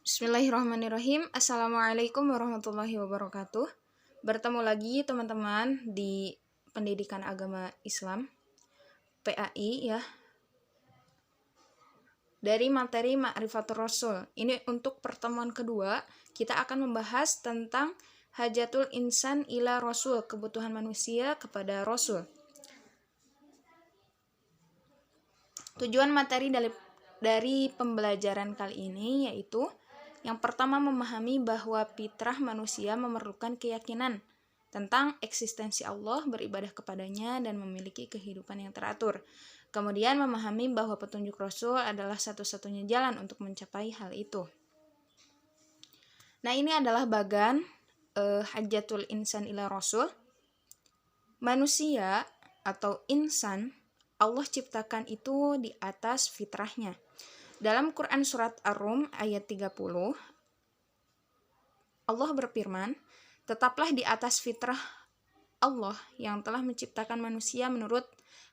Bismillahirrahmanirrahim. Assalamualaikum warahmatullahi wabarakatuh. Bertemu lagi teman-teman di Pendidikan Agama Islam PAI ya. Dari materi Ma'rifatul Rasul. Ini untuk pertemuan kedua, kita akan membahas tentang Hajatul Insan ila Rasul, kebutuhan manusia kepada Rasul. Tujuan materi dari pembelajaran kali ini yaitu yang pertama, memahami bahwa fitrah manusia memerlukan keyakinan tentang eksistensi Allah, beribadah kepadanya, dan memiliki kehidupan yang teratur. Kemudian memahami bahwa petunjuk Rasul adalah satu-satunya jalan untuk mencapai hal itu. Nah, ini adalah bagan Hajatul Insan ila Rasul. Manusia atau insan, Allah ciptakan itu di atas fitrahnya. Dalam Quran Surat Ar-Rum ayat 30, Allah berfirman, tetaplah di atas fitrah Allah yang telah menciptakan manusia menurut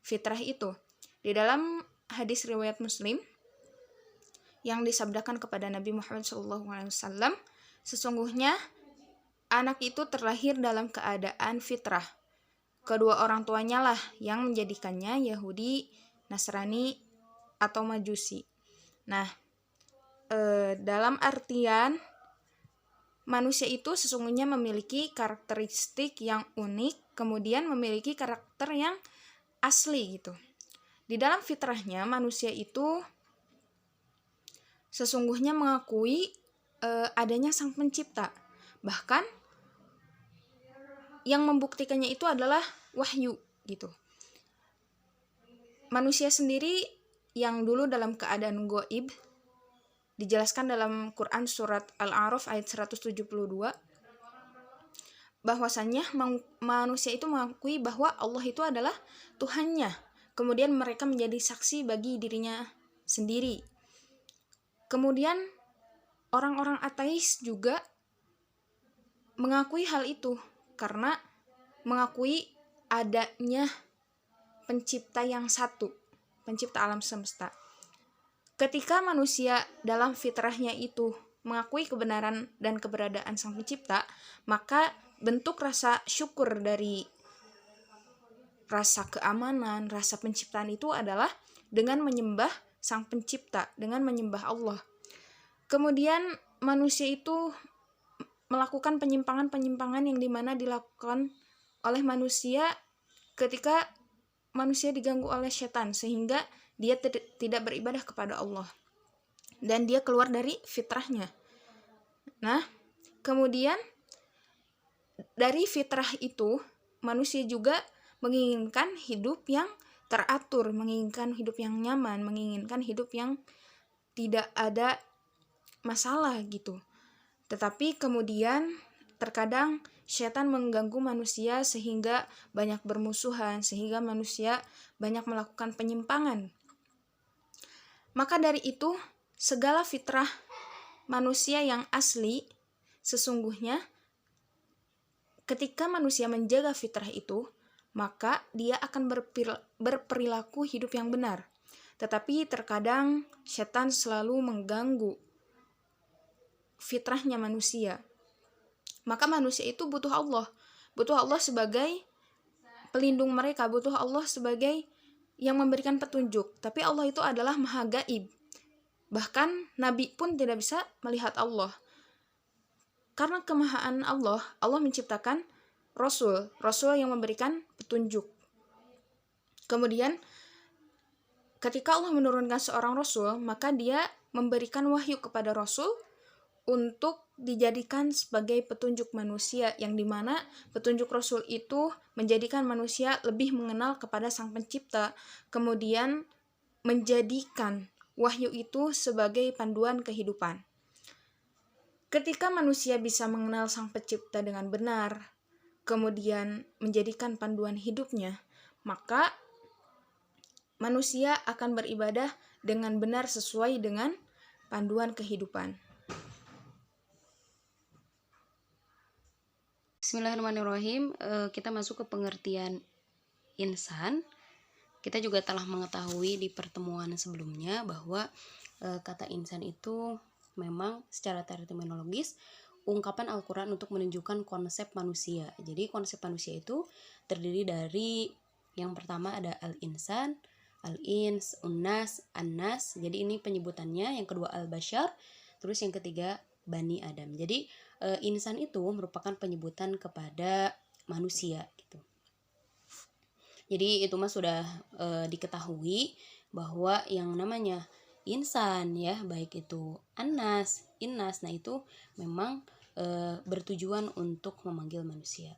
fitrah itu. Di dalam hadis riwayat Muslim, yang disabdakan kepada Nabi Muhammad SAW, sesungguhnya anak itu terlahir dalam keadaan fitrah. Kedua orang tuanya lah yang menjadikannya Yahudi, Nasrani, atau Majusi. Nah, dalam artian manusia itu sesungguhnya memiliki karakteristik yang unik, kemudian memiliki karakter yang asli gitu. Di dalam fitrahnya manusia itu sesungguhnya mengakui adanya Sang Pencipta. Bahkan yang membuktikannya itu adalah wahyu gitu. Manusia sendiri yang dulu dalam keadaan gaib, dijelaskan dalam Quran Surat Al-A'raf ayat 172, bahwasannya manusia itu mengakui bahwa Allah itu adalah Tuhannya. Kemudian mereka menjadi saksi bagi dirinya sendiri. Kemudian orang-orang ateis juga mengakui hal itu karena mengakui adanya pencipta yang satu, pencipta alam semesta. Ketika manusia dalam fitrahnya itu mengakui kebenaran dan keberadaan Sang Pencipta, maka bentuk rasa syukur dari rasa keamanan, rasa penciptaan itu adalah dengan menyembah Sang Pencipta, dengan menyembah Allah. Kemudian manusia itu melakukan penyimpangan-penyimpangan yang dimana dilakukan oleh manusia ketika manusia diganggu oleh setan, sehingga dia tidak beribadah kepada Allah dan dia keluar dari fitrahnya. Nah, kemudian dari fitrah itu manusia juga menginginkan hidup yang teratur, menginginkan hidup yang nyaman, menginginkan hidup yang tidak ada masalah gitu. Tetapi kemudian terkadang setan mengganggu manusia sehingga banyak bermusuhan, sehingga manusia banyak melakukan penyimpangan. Maka dari itu, segala fitrah manusia yang asli, sesungguhnya ketika manusia menjaga fitrah itu, maka dia akan berperilaku hidup yang benar. Tetapi terkadang setan selalu mengganggu fitrahnya manusia. Maka manusia itu butuh Allah sebagai pelindung mereka, butuh Allah sebagai yang memberikan petunjuk. Tapi Allah itu adalah maha gaib. Bahkan Nabi pun tidak bisa melihat Allah. Karena kemahaan Allah, Allah menciptakan Rasul yang memberikan petunjuk. Kemudian ketika Allah menurunkan seorang Rasul, maka dia memberikan wahyu kepada Rasul untuk dijadikan sebagai petunjuk manusia, yang dimana petunjuk Rasul itu menjadikan manusia lebih mengenal kepada Sang Pencipta, kemudian menjadikan wahyu itu sebagai panduan kehidupan. Ketika manusia bisa mengenal Sang Pencipta dengan benar, kemudian menjadikan panduan hidupnya, maka manusia akan beribadah dengan benar sesuai dengan panduan kehidupan. Bismillahirrahmanirrahim. Kita masuk ke pengertian insan. Kita juga telah mengetahui di pertemuan sebelumnya bahwa kata insan itu memang secara terminologis ungkapan Al-Quran untuk menunjukkan konsep manusia. Jadi konsep manusia itu terdiri dari yang pertama ada al-insan, al-ins, unnas, annas. Jadi ini penyebutannya. Yang kedua al-bashar, terus yang ketiga Bani Adam. Jadi insan itu merupakan penyebutan kepada manusia gitu. Jadi itu mah sudah diketahui bahwa yang namanya insan ya, baik itu anas, innas, nah itu memang bertujuan untuk memanggil manusia.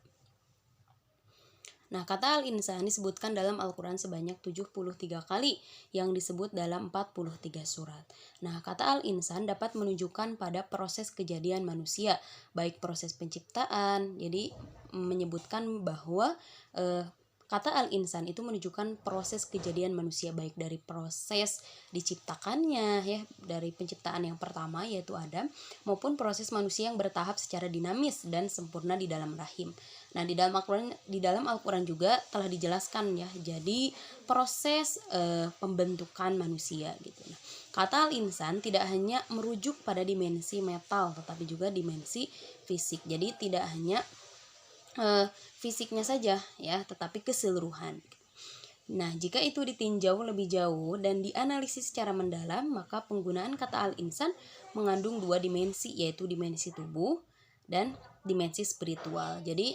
Nah, kata al-insan disebutkan dalam Al-Quran sebanyak 73 kali yang disebut dalam 43 surat. Nah, kata al-insan dapat menunjukkan pada proses kejadian manusia, baik proses penciptaan, jadi menyebutkan bahwa kata al-insan itu menunjukkan proses kejadian manusia, baik dari proses diciptakannya ya, dari penciptaan yang pertama yaitu Adam, maupun proses manusia yang bertahap secara dinamis dan sempurna di dalam rahim. Nah, di dalam Al-Quran juga telah dijelaskan ya, jadi proses pembentukan manusia gitu. Nah, kata al-insan tidak hanya merujuk pada dimensi metal, tetapi juga dimensi fisik. Jadi tidak hanya fisiknya saja ya, tetapi keseluruhan. Nah, jika itu ditinjau lebih jauh dan dianalisis secara mendalam, maka penggunaan kata al-insan mengandung dua dimensi, yaitu dimensi tubuh dan dimensi spiritual. Jadi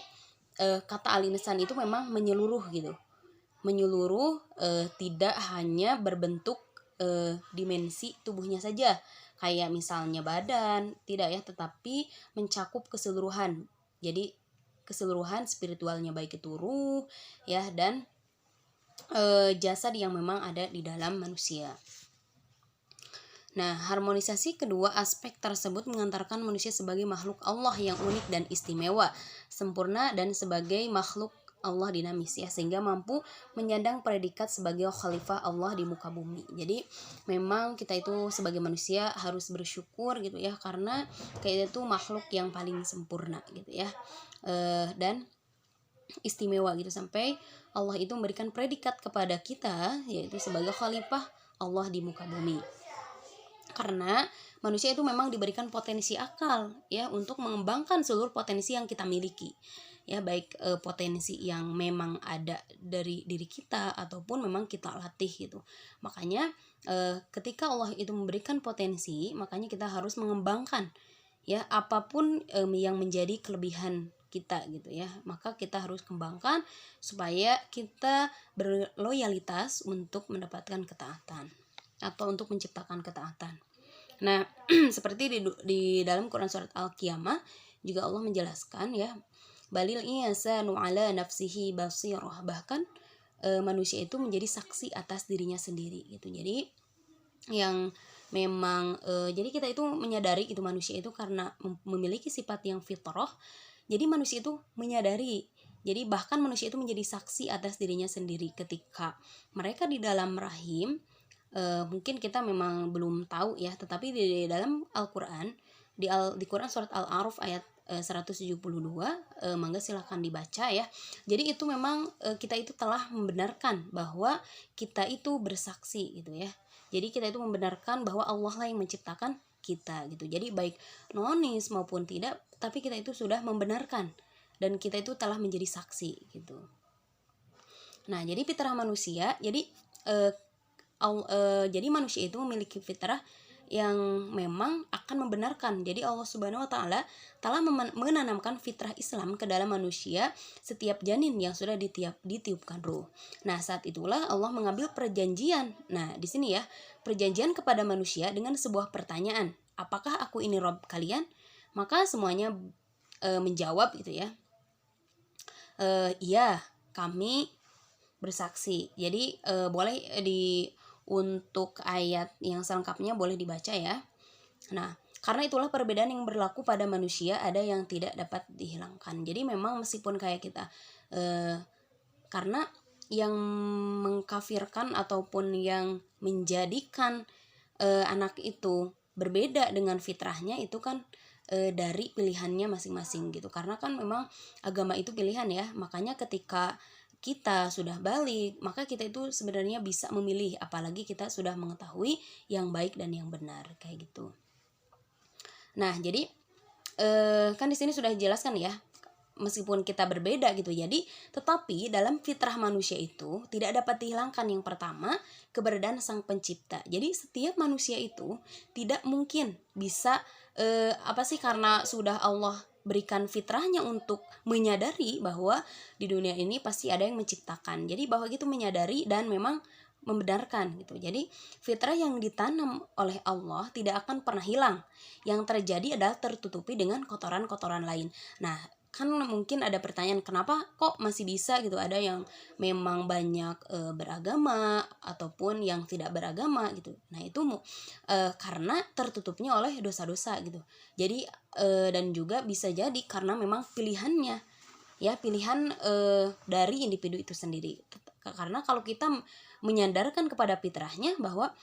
kata al-insan itu memang menyeluruh gitu, menyeluruh, tidak hanya berbentuk dimensi tubuhnya saja, kayak misalnya badan, tidak ya, tetapi mencakup keseluruhan. Jadi keseluruhan spiritualnya, baik itu ruh ya, dan jasad yang memang ada di dalam manusia. Nah, harmonisasi kedua aspek tersebut mengantarkan manusia sebagai makhluk Allah yang unik dan istimewa, sempurna, dan sebagai makhluk Allah dinamis ya, sehingga mampu menyandang predikat sebagai khalifah Allah di muka bumi. Jadi memang kita itu sebagai manusia harus bersyukur gitu ya, karena kita itu makhluk yang paling sempurna gitu ya, dan istimewa gitu, sampai Allah itu memberikan predikat kepada kita yaitu sebagai khalifah Allah di muka bumi. Karena manusia itu memang diberikan potensi akal ya, untuk mengembangkan seluruh potensi yang kita miliki ya, baik potensi yang memang ada dari diri kita ataupun memang kita latih gitu. Makanya ketika Allah itu memberikan potensi, makanya kita harus mengembangkan ya, apapun yang menjadi kelebihan kita gitu ya, maka kita harus kembangkan supaya kita berloyalitas untuk mendapatkan ketaatan atau untuk menciptakan ketaatan. Nah, seperti di dalam Quran surat Al-Qiyamah juga Allah menjelaskan ya, balil insanu ala nafsihi basirah, bahkan manusia itu menjadi saksi atas dirinya sendiri gitu. Jadi yang memang jadi kita itu menyadari itu manusia itu karena memiliki sifat yang fitrah. Jadi manusia itu menyadari, jadi bahkan manusia itu menjadi saksi atas dirinya sendiri ketika mereka di dalam rahim. Mungkin kita memang belum tahu ya, tetapi di dalam Al-Quran, di Quran surat Al-A'raf ayat 172, mangga silahkan dibaca ya. Jadi itu memang kita itu telah membenarkan bahwa kita itu bersaksi gitu ya. Jadi kita itu membenarkan bahwa Allah lah yang menciptakan kita gitu. Jadi baik nonis maupun tidak, tapi kita itu sudah membenarkan dan kita itu telah menjadi saksi gitu. Nah, jadi fitrah manusia, jadi jadi manusia itu memiliki fitrah yang memang akan membenarkan. Jadi Allah Subhanahu wa taala telah menanamkan fitrah Islam ke dalam manusia setiap janin yang sudah ditiupkan ruh. Nah, saat itulah Allah mengambil perjanjian. Nah, di sini ya, perjanjian kepada manusia dengan sebuah pertanyaan, apakah aku ini Rob kalian? Maka semuanya menjawab gitu ya, iya, kami bersaksi. Jadi boleh untuk ayat yang selengkapnya boleh dibaca ya. Nah, karena itulah perbedaan yang berlaku pada manusia ada yang tidak dapat dihilangkan. Jadi memang meskipun kayak kita karena yang mengkafirkan ataupun yang menjadikan anak itu berbeda dengan fitrahnya itu kan dari pilihannya masing-masing gitu. Karena kan memang agama itu pilihan ya. Makanya ketika kita sudah balik, maka kita itu sebenarnya bisa memilih, apalagi kita sudah mengetahui yang baik dan yang benar kayak gitu. Nah, jadi kan di sini sudah dijelaskan ya, meskipun kita berbeda gitu. Jadi, tetapi dalam fitrah manusia itu tidak dapat dihilangkan yang pertama keberadaan Sang Pencipta. Jadi, setiap manusia itu tidak mungkin bisa karena sudah Allah berikan fitrahnya untuk menyadari bahwa di dunia ini pasti ada yang menciptakan. Jadi, bahwa gitu menyadari dan memang membenarkan gitu. Jadi fitrah yang ditanam oleh Allah tidak akan pernah hilang. Yang terjadi adalah tertutupi dengan kotoran-kotoran lain. Nah, kan mungkin ada pertanyaan, kenapa kok masih bisa gitu, ada yang memang banyak beragama ataupun yang tidak beragama gitu. Nah, itu karena tertutupnya oleh dosa-dosa gitu. Jadi dan juga bisa jadi karena memang pilihannya, ya, pilihan dari individu itu sendiri. Karena kalau kita menyandarkan kepada fitrahnya, bahwa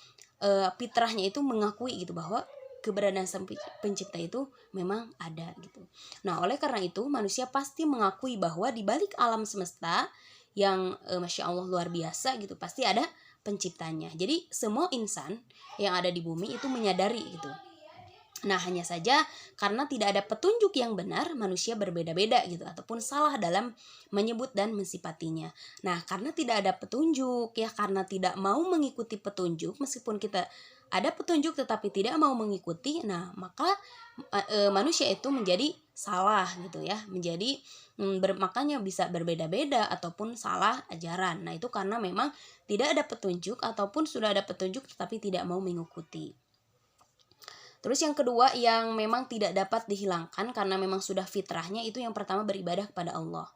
fitrahnya itu mengakui gitu bahwa keberadaan Sang Pencipta itu memang ada gitu. Nah, oleh karena itu manusia pasti mengakui bahwa di balik alam semesta yang Masya Allah luar biasa gitu, pasti ada penciptanya. Jadi semua insan yang ada di bumi itu menyadari gitu. Nah, hanya saja karena tidak ada petunjuk yang benar, manusia berbeda-beda gitu, ataupun salah dalam menyebut dan mensifatinya. Nah, karena tidak ada petunjuk, ya, karena tidak mau mengikuti petunjuk, meskipun kita ada petunjuk tetapi tidak mau mengikuti, nah maka manusia itu menjadi salah gitu ya, menjadi makanya bisa berbeda-beda ataupun salah ajaran. Nah, itu karena memang tidak ada petunjuk ataupun sudah ada petunjuk tetapi tidak mau mengikuti. Terus yang kedua yang memang tidak dapat dihilangkan karena memang sudah fitrahnya, itu yang pertama beribadah kepada Allah.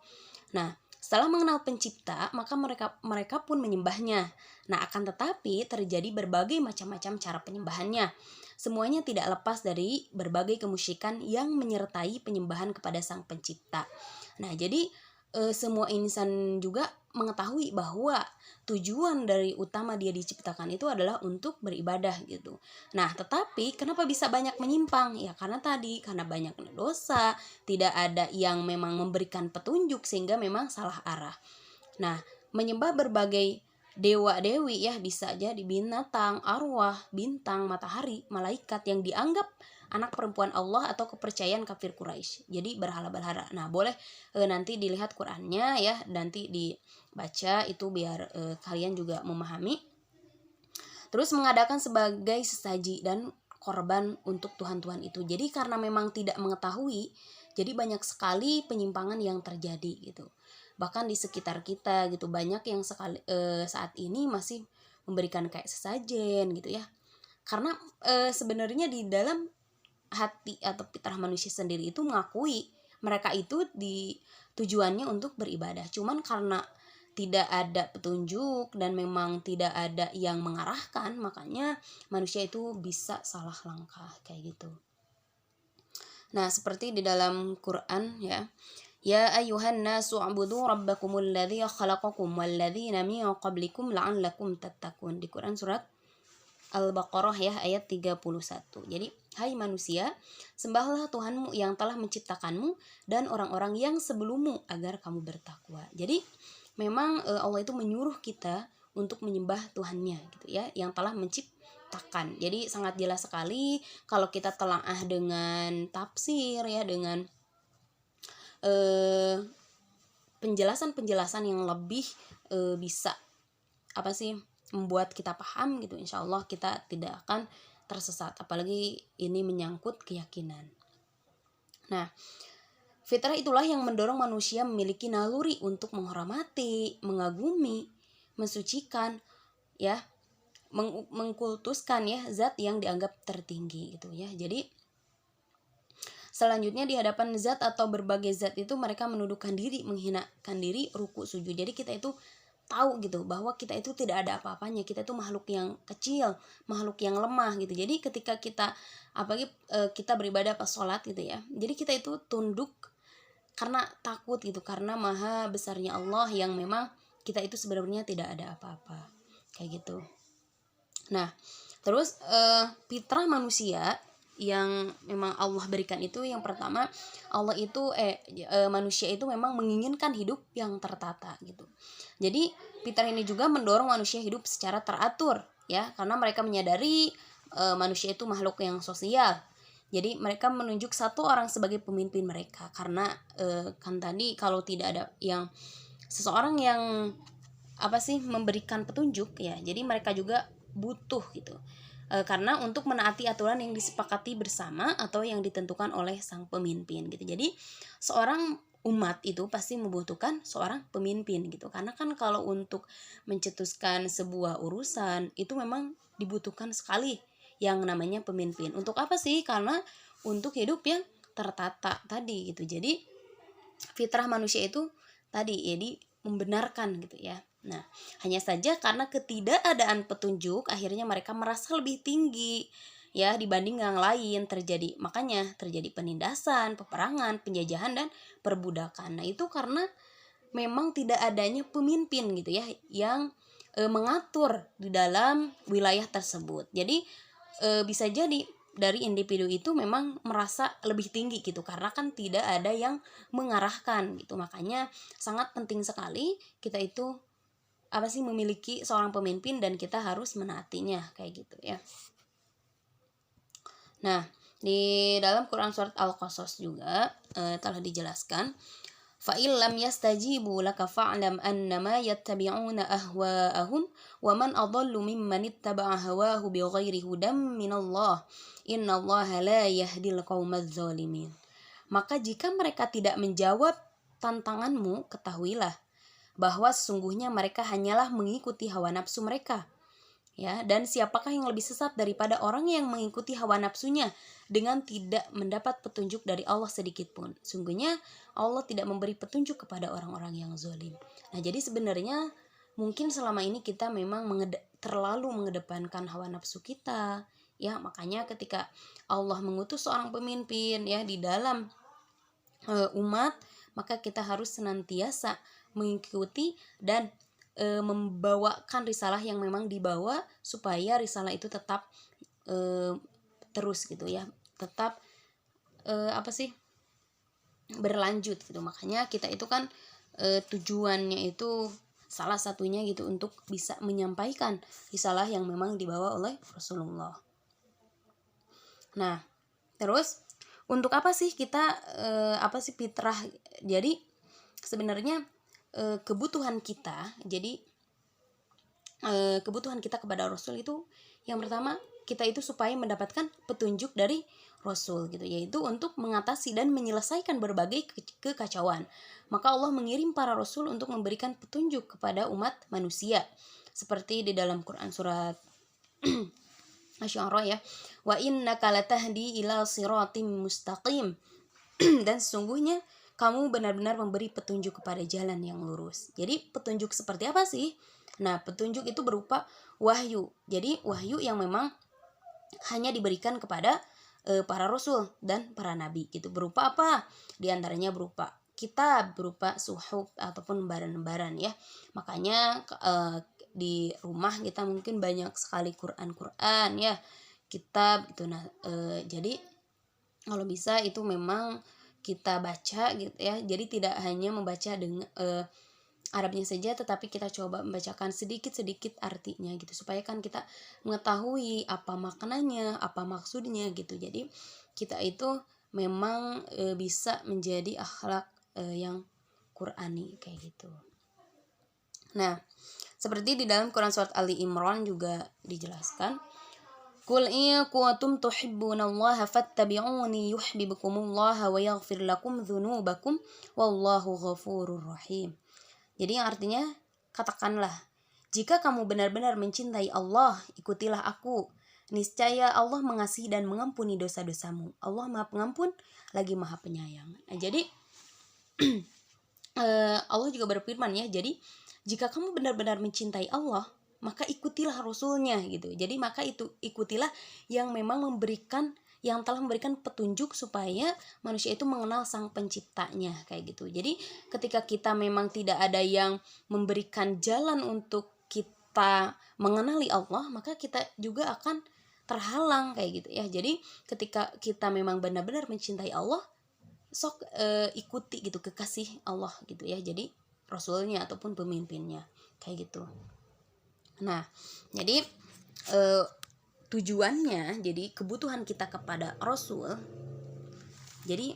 Nah, setelah mengenal pencipta, maka mereka pun menyembahnya. Nah, akan tetapi terjadi berbagai macam-macam cara penyembahannya. Semuanya tidak lepas dari berbagai kemusyrikan yang menyertai penyembahan kepada Sang Pencipta. Nah, jadi semua insan juga mengetahui bahwa tujuan dari utama dia diciptakan itu adalah untuk beribadah gitu. Nah, tetapi kenapa bisa banyak menyimpang? Ya karena banyak dosa, tidak ada yang memang memberikan petunjuk sehingga memang salah arah. Nah, menyembah berbagai dewa-dewi, ya, bisa jadi binatang, arwah, bintang, matahari, malaikat yang dianggap anak perempuan Allah atau kepercayaan kafir Quraisy. Jadi berhala-berhala. Nah, boleh nanti dilihat Qur'annya ya, nanti dibaca itu biar kalian juga memahami. Terus mengadakan sebagai sesaji dan korban untuk Tuhan-Tuhan itu. Jadi karena memang tidak mengetahui, jadi banyak sekali penyimpangan yang terjadi gitu. Bahkan di sekitar kita gitu, banyak yang saat ini masih memberikan kayak sesajen gitu ya. Karena sebenarnya di dalam hati atau fitrah manusia sendiri itu mengakui mereka itu tujuannya untuk beribadah. Cuman karena tidak ada petunjuk dan memang tidak ada yang mengarahkan, makanya manusia itu bisa salah langkah kayak gitu. Nah, seperti di dalam Quran ya. Ya ayyuhan nasu ubudu rabbakumul ladzi khalaqakum wal ladzina min qablikum la'allakum tattaqun. Di Quran surat Al-Baqarah ya ayat 31. Jadi, hai manusia, sembahlah Tuhanmu yang telah menciptakanmu dan orang-orang yang sebelummu agar kamu bertakwa. Jadi, memang Allah itu menyuruh kita untuk menyembah Tuhannya gitu ya, yang telah menciptakan. Jadi, sangat jelas sekali kalau kita telaah dengan tafsir ya, dengan penjelasan-penjelasan yang lebih bisa membuat kita paham gitu, insya Allah kita tidak akan tersesat, apalagi ini menyangkut keyakinan. Nah, fitrah itulah yang mendorong manusia memiliki naluri untuk menghormati, mengagumi, mensucikan ya, mengkultuskan ya zat yang dianggap tertinggi gitu ya. Jadi selanjutnya di hadapan zat atau berbagai zat itu mereka menundukkan diri, menghinakan diri, ruku sujud. Jadi kita itu tahu gitu bahwa kita itu tidak ada apa-apanya, kita itu makhluk yang kecil, makhluk yang lemah gitu. Jadi ketika kita kita beribadah pas sholat gitu ya, jadi kita itu tunduk karena takut gitu, karena maha besarnya Allah yang memang kita itu sebenarnya tidak ada apa-apa kayak gitu. Nah, terus fitrah manusia yang memang Allah berikan itu, yang pertama Allah itu manusia itu memang menginginkan hidup yang tertata gitu. Jadi fitrah ini juga mendorong manusia hidup secara teratur ya, karena mereka menyadari manusia itu makhluk yang sosial. Jadi mereka menunjuk satu orang sebagai pemimpin mereka, karena kan tadi kalau tidak ada yang seseorang yang memberikan petunjuk ya, jadi mereka juga butuh gitu. Karena untuk menaati aturan yang disepakati bersama atau yang ditentukan oleh sang pemimpin gitu. Jadi seorang umat itu pasti membutuhkan seorang pemimpin gitu. Karena kan kalau untuk mencetuskan sebuah urusan itu memang dibutuhkan sekali yang namanya pemimpin. Untuk apa sih? Karena untuk hidup yang tertata tadi gitu. Jadi fitrah manusia itu tadi jadi membenarkan gitu ya. Nah, hanya saja karena ketidakadaan petunjuk akhirnya mereka merasa lebih tinggi ya dibanding yang lain, makanya terjadi penindasan, peperangan, penjajahan dan perbudakan. Nah, itu karena memang tidak adanya pemimpin gitu ya yang mengatur di dalam wilayah tersebut. Jadi bisa jadi dari individu itu memang merasa lebih tinggi gitu karena kan tidak ada yang mengarahkan gitu. Makanya sangat penting sekali kita itu memiliki seorang pemimpin dan kita harus menaatinya kayak gitu ya. Nah, di dalam Quran surat Al-Qasas juga telah dijelaskan فَإِنْ لَمْ يَسْتَجِيبُوا لَكَ فَاعْلَمْ أَنَّمَا يَتَّبِعُونَ أَهْوَاءَهُمْ وَمَنْ أَضَلُّ مِمَّنِ اتَّبَعَ هَوَاهُ بِغَيْرِ هُدًى مِنَ اللَّهِ إِنَّ اللَّهَ لَا يَهْدِي الْقَوْمَ الظَّالِمِينَ. Maka jika mereka tidak menjawab tantanganmu, ketahuilah bahwa sesungguhnya mereka hanyalah mengikuti hawa nafsu mereka. Ya, dan siapakah yang lebih sesat daripada orang yang mengikuti hawa nafsunya dengan tidak mendapat petunjuk dari Allah sedikit pun. Sungguhnya Allah tidak memberi petunjuk kepada orang-orang yang zalim. Nah, jadi sebenarnya mungkin selama ini kita memang terlalu mengedepankan hawa nafsu kita. Ya, makanya ketika Allah mengutus seorang pemimpin ya di dalam umat, maka kita harus senantiasa mengikuti dan membawakan risalah yang memang dibawa supaya risalah itu tetap terus gitu ya, tetap berlanjut gitu. Makanya kita itu kan tujuannya itu salah satunya gitu untuk bisa menyampaikan risalah yang memang dibawa oleh Rasulullah. Nah, terus untuk apa sih kita fitrah? Jadi sebenarnya kebutuhan kita, jadi kebutuhan kita kepada Rasul itu yang pertama kita itu supaya mendapatkan petunjuk dari Rasul gitu, yaitu untuk mengatasi dan menyelesaikan berbagai kekacauan. Maka Allah mengirim para Rasul untuk memberikan petunjuk kepada umat manusia, seperti di dalam Quran surat Asy-Syu'ara ya, wa innaka latahdi ila siratim mustaqim. Dan sesungguhnya kamu benar-benar memberi petunjuk kepada jalan yang lurus. Jadi petunjuk seperti apa sih? Nah, petunjuk itu berupa wahyu. Jadi wahyu yang memang hanya diberikan kepada para rasul dan para nabi gitu. Berupa apa? Di antaranya berupa kitab, berupa suhuf ataupun lembaran-lembaran ya. Makanya di rumah kita mungkin banyak sekali Quran ya, kitab gitu. Nah, jadi kalau bisa itu memang kita baca gitu ya. Jadi tidak hanya membaca dengan Arabnya saja, tetapi kita coba membacakan sedikit-sedikit artinya gitu, supaya kan kita mengetahui apa maknanya, apa maksudnya gitu. Jadi kita itu memang bisa menjadi akhlak yang Qurani kayak gitu. Nah, seperti di dalam Quran surat Ali Imran juga dijelaskan, Qul in kuntum tuhibbunallaha fattabi'uni yuhibbukumullah wa yaghfir lakum dzunubakum wallahu ghafurur rahim. Jadi yang artinya, katakanlah, jika kamu benar-benar mencintai Allah, ikutilah aku. Niscaya Allah mengasihi dan mengampuni dosa-dosamu. Allah Maha Pengampun lagi Maha Penyayang. Nah, jadi Allah juga berfirman ya, jadi jika kamu benar-benar mencintai Allah, maka ikutilah Rasulnya gitu. Jadi maka itu ikutilah yang memang telah memberikan petunjuk supaya manusia itu mengenal sang penciptanya kayak gitu. Jadi ketika kita memang tidak ada yang memberikan jalan untuk kita mengenali Allah, maka kita juga akan terhalang kayak gitu ya. Jadi ketika kita memang benar-benar mencintai Allah, sok ikuti gitu kekasih Allah gitu ya. Jadi Rasulnya ataupun pemimpinnya kayak gitu. Nah, jadi tujuannya, jadi kebutuhan kita kepada Rasul. Jadi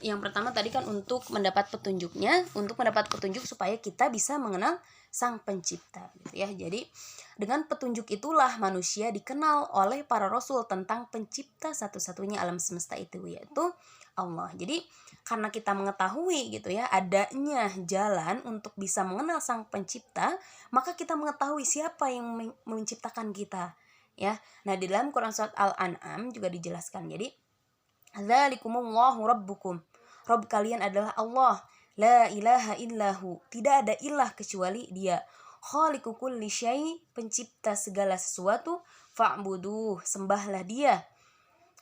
yang pertama tadi kan untuk mendapat petunjuknya, untuk mendapat petunjuk supaya kita bisa mengenal Sang Pencipta gitu ya. Jadi dengan petunjuk itulah manusia dikenal oleh para rasul tentang pencipta satu-satunya alam semesta itu, yaitu Allah. Jadi karena kita mengetahui gitu ya adanya jalan untuk bisa mengenal Sang Pencipta, maka kita mengetahui siapa yang menciptakan kita ya. Nah, di dalam Quran surat Al-An'am juga dijelaskan. Jadi dzalikumullahu rabbukum. Rabb kalian adalah Allah. La ilaha illahu. Tidak ada ilah kecuali Dia. Khaliqu kulli syai, pencipta segala sesuatu. Fa'buduh, sembahlah Dia.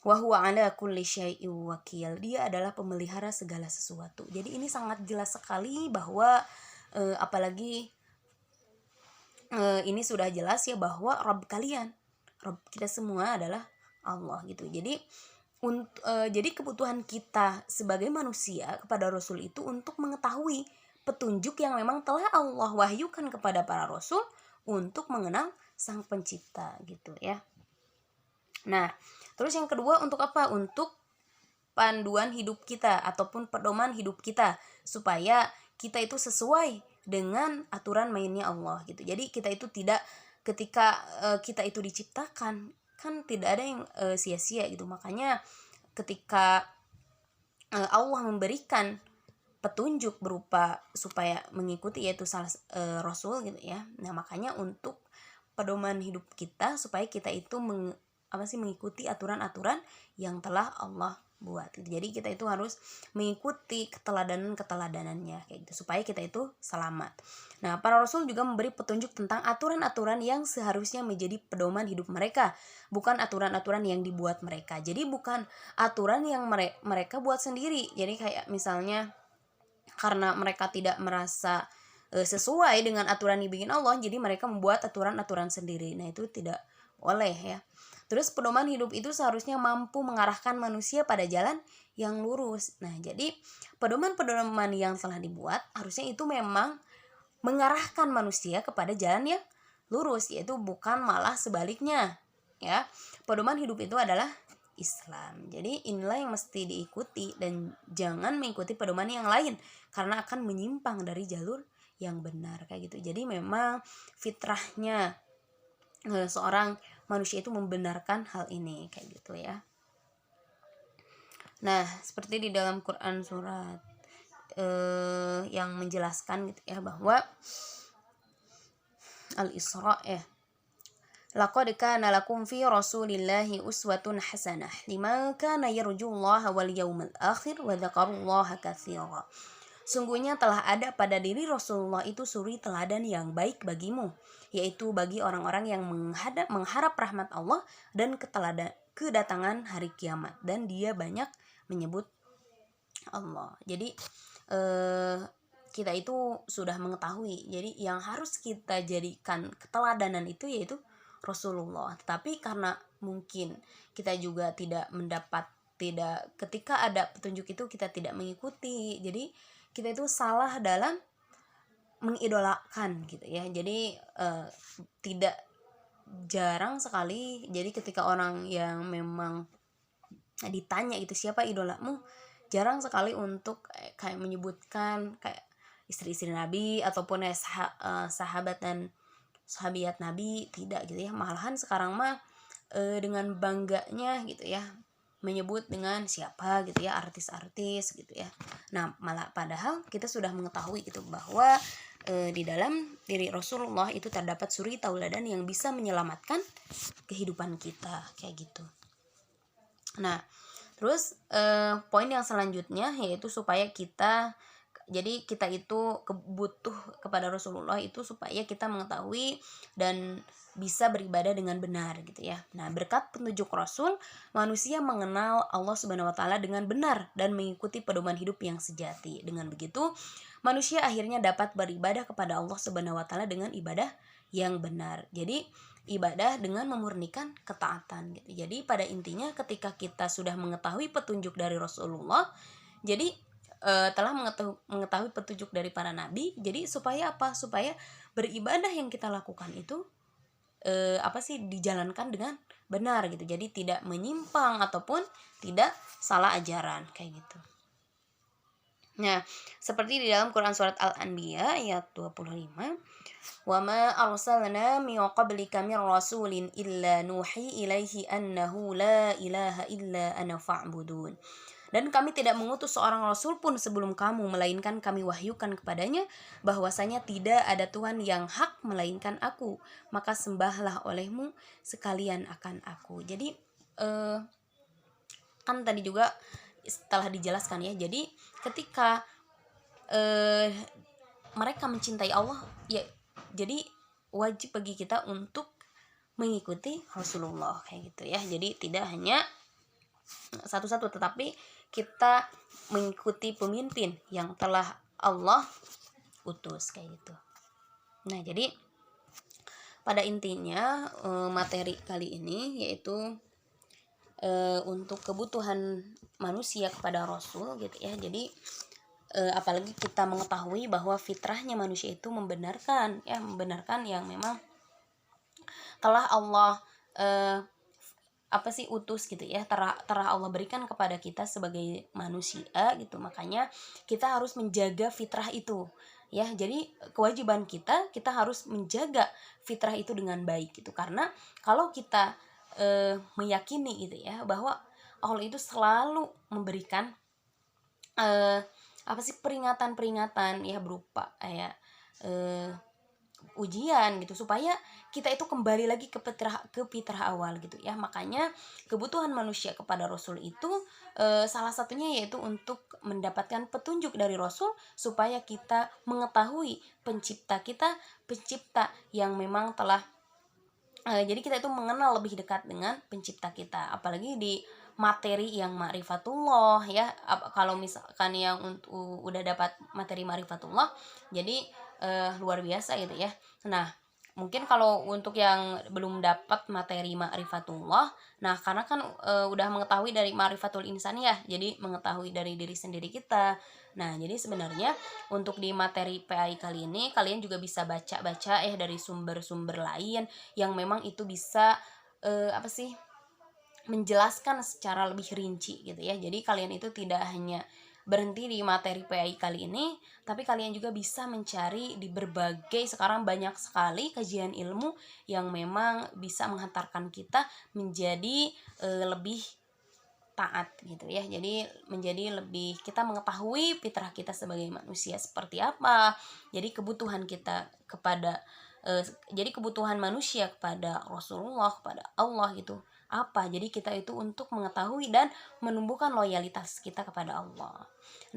Wa huwa ala kulli syai'in wakil. Dia adalah pemelihara segala sesuatu. Jadi ini sangat jelas sekali bahwa apalagi ini sudah jelas ya bahwa Rabb kalian, Rabb kita semua adalah Allah gitu. Jadi kebutuhan kita sebagai manusia kepada Rasul itu untuk mengetahui petunjuk yang memang telah Allah wahyukan kepada para Rasul untuk mengenal Sang Pencipta gitu ya. Nah, terus yang kedua untuk apa? Untuk panduan hidup kita ataupun pedoman hidup kita supaya kita itu sesuai dengan aturan mainnya Allah gitu. Jadi kita itu tidak, ketika kita itu diciptakan kan tidak ada yang sia-sia gitu. Makanya ketika Allah memberikan petunjuk berupa supaya mengikuti yaitu salah Rasul gitu ya. Nah, makanya untuk pedoman hidup kita supaya kita itu mengikuti aturan-aturan yang telah Allah buat gitu. Jadi kita itu harus mengikuti keteladanan-keteladanannya kayak gitu supaya kita itu selamat. Nah, para rasul juga memberi petunjuk tentang aturan-aturan yang seharusnya menjadi pedoman hidup mereka, bukan aturan-aturan yang dibuat mereka. Jadi bukan aturan yang mereka buat sendiri. Jadi kayak misalnya karena mereka tidak merasa sesuai dengan aturan yang dibikin Allah, jadi mereka membuat aturan-aturan sendiri. Nah, itu tidak boleh ya. Terus pedoman hidup itu seharusnya mampu mengarahkan manusia pada jalan yang lurus. Nah, jadi pedoman-pedoman yang telah dibuat harusnya itu memang mengarahkan manusia kepada jalan yang lurus, yaitu bukan malah sebaliknya. Ya, pedoman hidup itu adalah Islam. Jadi inilah yang mesti diikuti dan jangan mengikuti pedoman yang lain karena akan menyimpang dari jalur yang benar kayak gitu. Jadi memang fitrahnya seorang manusia itu membenarkan hal ini kayak gitu ya. Nah, seperti di dalam Quran surat yang menjelaskan gitu ya bahwa Al-Isra ya. Laqad kana lakum fi Rasulillahi uswatun hasanah liman kana yarjullaha wal yawmal akhir wa dzakarallaha katsira. Sungguhnya telah ada pada diri Rasulullah itu suri teladan yang baik bagimu, yaitu bagi orang-orang yang mengharap rahmat Allah dan kedatangan hari kiamat, dan dia banyak menyebut Allah. Jadi kita itu sudah mengetahui, jadi yang harus kita jadikan keteladanan itu yaitu Rasulullah. Tetapi karena mungkin kita juga tidak ketika ada petunjuk itu kita tidak mengikuti, jadi kita itu salah dalam mengidolakan gitu ya. Jadi tidak jarang sekali, jadi ketika orang yang memang ditanya itu siapa idolamu, jarang sekali untuk kayak menyebutkan kayak istri-istri Nabi ataupun sahabat dan sahabiat Nabi, tidak gitu ya. Malahan sekarang mah dengan bangganya gitu ya menyebut dengan siapa gitu ya, artis-artis gitu ya. Nah, malah padahal kita sudah mengetahui gitu bahwa di dalam diri Rasulullah itu terdapat suri tauladan yang bisa menyelamatkan kehidupan kita kayak gitu. Nah, terus poin yang selanjutnya yaitu supaya kita itu butuh kepada Rasulullah itu supaya kita mengetahui dan bisa beribadah dengan benar gitu ya. Nah, berkat petunjuk Rasul, manusia mengenal Allah Subhanahu wa taala dengan benar dan mengikuti pedoman hidup yang sejati. Dengan begitu, manusia akhirnya dapat beribadah kepada Allah Subhanahu wa taala dengan ibadah yang benar. Jadi, ibadah dengan memurnikan ketaatan gitu. Jadi, pada intinya ketika kita sudah mengetahui petunjuk dari Rasulullah, jadi telah mengetahui petunjuk dari para nabi, jadi supaya apa? Supaya beribadah yang kita lakukan itu dijalankan dengan benar gitu. Jadi tidak menyimpang ataupun tidak salah ajaran kayak gitu. Nah, seperti di dalam Quran surat Al-Anbiya ayat 25, "Wa ma arsalna min qablika min rasulin illa nuhi ilaihi annahu la ilaha illa ana fa'budun." Dan kami tidak mengutus seorang rasul pun sebelum kamu, melainkan kami wahyukan kepadanya bahwasanya tidak ada Tuhan yang hak melainkan aku, maka sembahlah olehmu sekalian akan aku. Jadi kan tadi juga setelah dijelaskan ya, jadi ketika mereka mencintai Allah ya, jadi wajib bagi kita untuk mengikuti Rasulullah kayak gitu ya. Jadi tidak hanya satu-satu, tetapi kita mengikuti pemimpin yang telah Allah utus kayak gitu. Nah, jadi pada intinya materi kali ini yaitu untuk kebutuhan manusia kepada Rasul gitu ya. Jadi apalagi kita mengetahui bahwa fitrahnya manusia itu membenarkan yang memang telah Allah utus gitu ya, telah Allah berikan kepada kita sebagai manusia gitu. Makanya kita harus menjaga fitrah itu ya. Jadi kewajiban kita harus menjaga fitrah itu dengan baik gitu. Karena kalau kita meyakini gitu ya bahwa Allah itu selalu memberikan peringatan-peringatan ya, berupa kayak ujian gitu, supaya kita itu kembali lagi ke fitrah awal gitu ya. Makanya kebutuhan manusia kepada Rasul itu salah satunya yaitu untuk mendapatkan petunjuk dari Rasul, supaya kita mengetahui pencipta yang memang telah jadi kita itu mengenal lebih dekat dengan pencipta kita. Apalagi di materi yang ma'rifatullah ya, kalau misalkan yang udah dapat materi ma'rifatullah, jadi luar biasa gitu ya. Nah, mungkin kalau untuk yang belum dapat materi ma'rifatullah, nah karena kan udah mengetahui dari ma'rifatul insan ya, jadi mengetahui dari diri sendiri kita. Nah, jadi sebenarnya untuk di materi PAI kali ini kalian juga bisa baca-baca ya dari sumber-sumber lain yang memang itu bisa menjelaskan secara lebih rinci gitu ya. Jadi kalian itu tidak hanya berhenti di materi PAI kali ini, tapi kalian juga bisa mencari di berbagai, sekarang banyak sekali kajian ilmu yang memang bisa menghantarkan kita menjadi lebih taat gitu ya. Jadi menjadi lebih, kita mengetahui fitrah kita sebagai manusia seperti apa. Jadi kebutuhan kita kepada jadi kebutuhan manusia kepada Rasulullah, kepada Allah gitu apa. Jadi kita itu untuk mengetahui dan menumbuhkan loyalitas kita kepada Allah.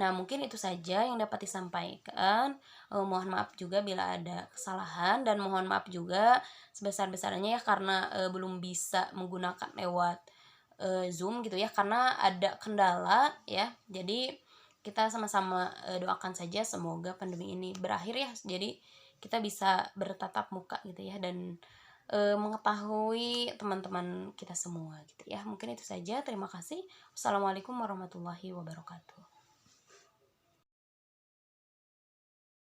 Nah, mungkin itu saja yang dapat disampaikan. Mohon maaf juga bila ada kesalahan, dan mohon maaf juga sebesar-besarnya ya karena belum bisa menggunakan lewat Zoom gitu ya, karena ada kendala ya. Jadi kita sama-sama doakan saja semoga pandemi ini berakhir ya. Jadi kita bisa bertatap muka gitu ya, dan mengetahui teman-teman kita semua gitu ya. Mungkin itu saja. Terima kasih. Wassalamualaikum warahmatullahi wabarakatuh.